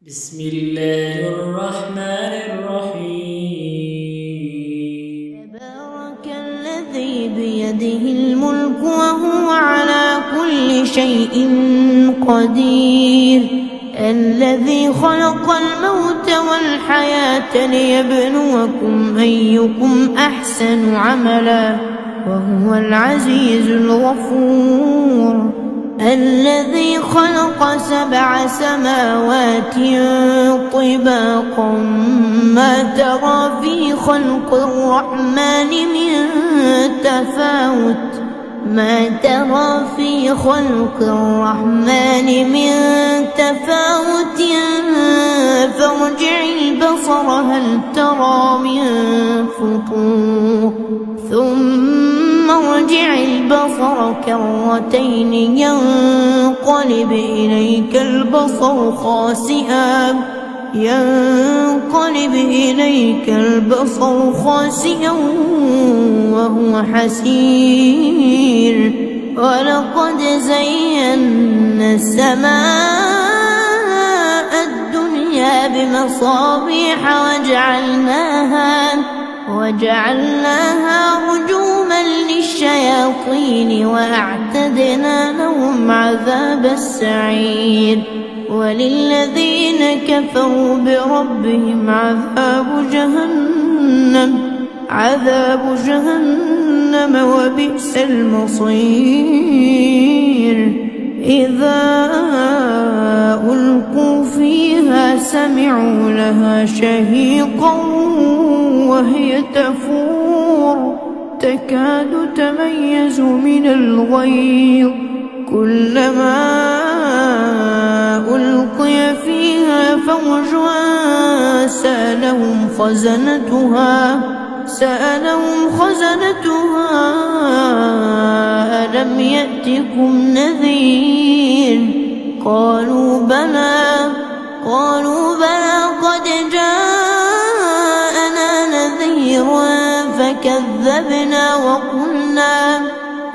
بسم الله الرحمن الرحيم. تبارك الذي بيده الملك وهو على كل شيء قدير، الذي خلق الموت والحياة ليبلوكم أيكم أحسن عملا وهو العزيز الغفور، الذي خلق 7 سماوات طباقا ما ترى في خلق الرحمن من تفاوت فارجع البصر هل ترى من فطور ثم ارجع البصر كرتين ينقلب إليك البصر خاسئا وهو حسير، ولقد زينا السماء الدنيا بمصابيح وجعلناها رجوما للشياطين وأعتدنا لهم عذاب السعير، وللذين كفروا بربهم عذاب جهنم وبئس المصير. إذا ألقوا فيها سمعوا لها شهيقا وهي تفور تكاد تميز من الغيظ، كلما ألقي فيها فوج سألهم خزنتها ألم يأتكم نذير؟ قالوا بلى قد جاءنا نذير فكذبنا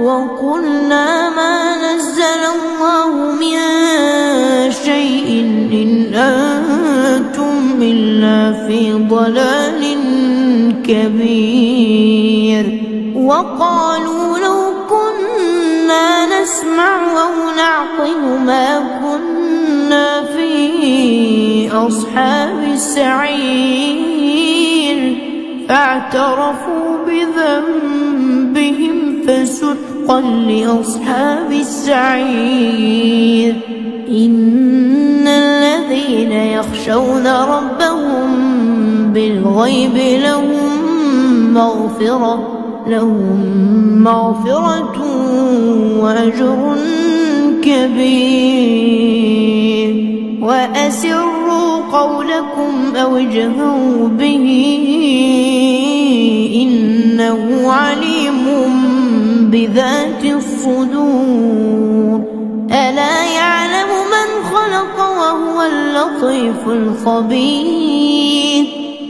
وقلنا ما نزل الله من شيء إن أنتم إلا في ضلال كبير. وقالوا لو كنا نسمع أو نعقل ما كنا في أصحاب السعير، فاعترفوا بذنبهم فسحقا لأصحاب السعير. إن الذين يخشون ربهم بالغيب لهم مغفرة وأجر كبير. وأسروا قولكم أو اجهروا به إنه عليم بذات الصدور. ألا يعلم من خلق وهو اللطيف الخبير.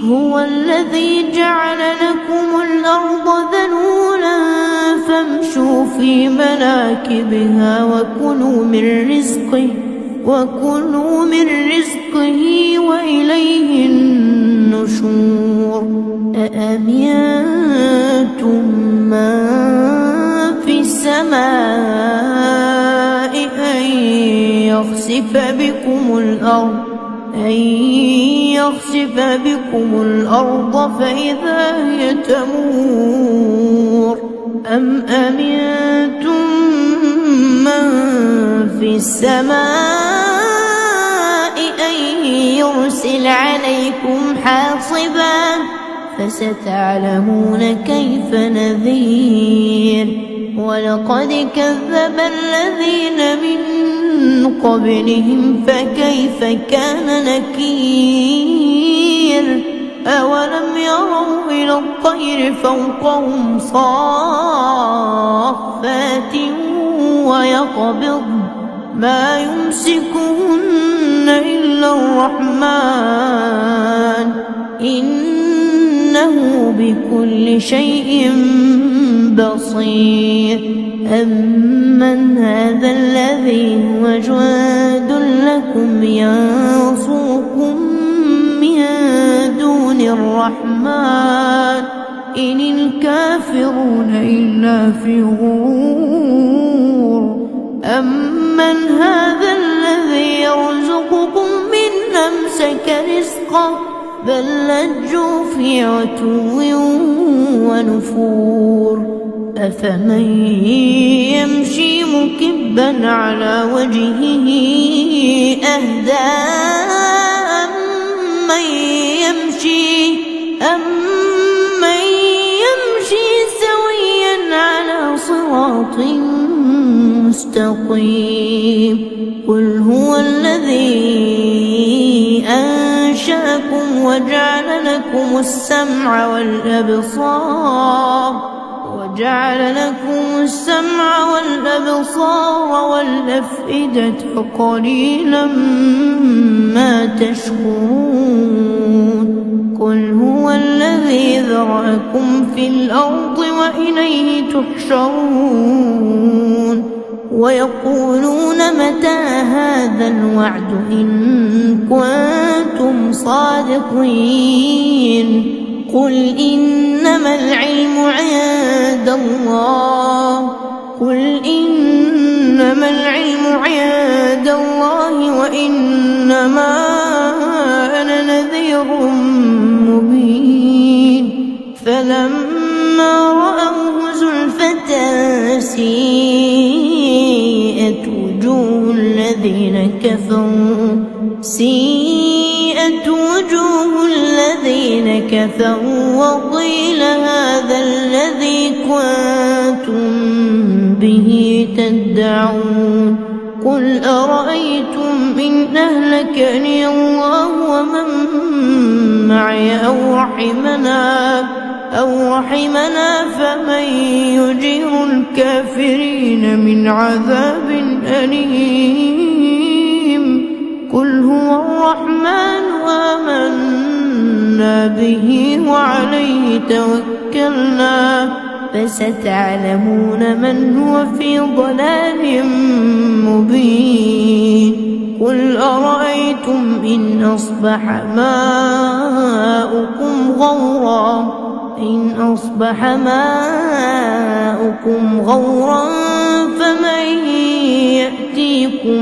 هو الذي جعل لكم الأرض ذلولا فامشوا في مناكبها وكلوا من رزقه وإليه النشور. أأمنتم من في السماء أن يخسف بكم الأرض فإذا هي تمور، أم أمنتم من في السماء أن يرسل عليكم حاصبا فستعلمون كيف نذير. ولقد كذب الذين من قبلهم فكيف كان نكير. أولم يروا إلى الطير فوقهم صافات ويقبضن ما يمسكهن إلا الرحمن إنه بكل شيء بصير. أمن هذا الذي هو جواد لكم ينصركم الرحمن إن الكافرون إلا في غرور أمن هذا الذي يرزقكم من أمسك رزقه بل لجوا في عتو ونفور أفمن يمشي مكبا على وجهه أهدى أمن يمشي سويا على صراط مستقيم قل هو الذي أنشأكم وجعل لكم السمع والأبصار والأفئدة قليلا ما تشكرون قل هو الذي ذرأكم في الأرض وإليه تحشرون ويقولون متى هذا الوعد إن كنتم صادقين قل إنما العلم عند الله وإنما أنا نذير مبين فلما رأوه زلفة سيئت وجوه الذين كفروا وقيل هذا الذي كنتم به تدعون قل أرأيتم إن أهلكني الله ومن معي أو رحمنا فمن يجير الكافرين من عذاب أليم قل هو الرحمن آمنا به وعليه توكلنا فستعلمون من هو في ضلال مبين قل أرأيتم إن أصبح ماؤكم غورا فمن يأتيكم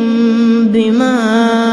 بماء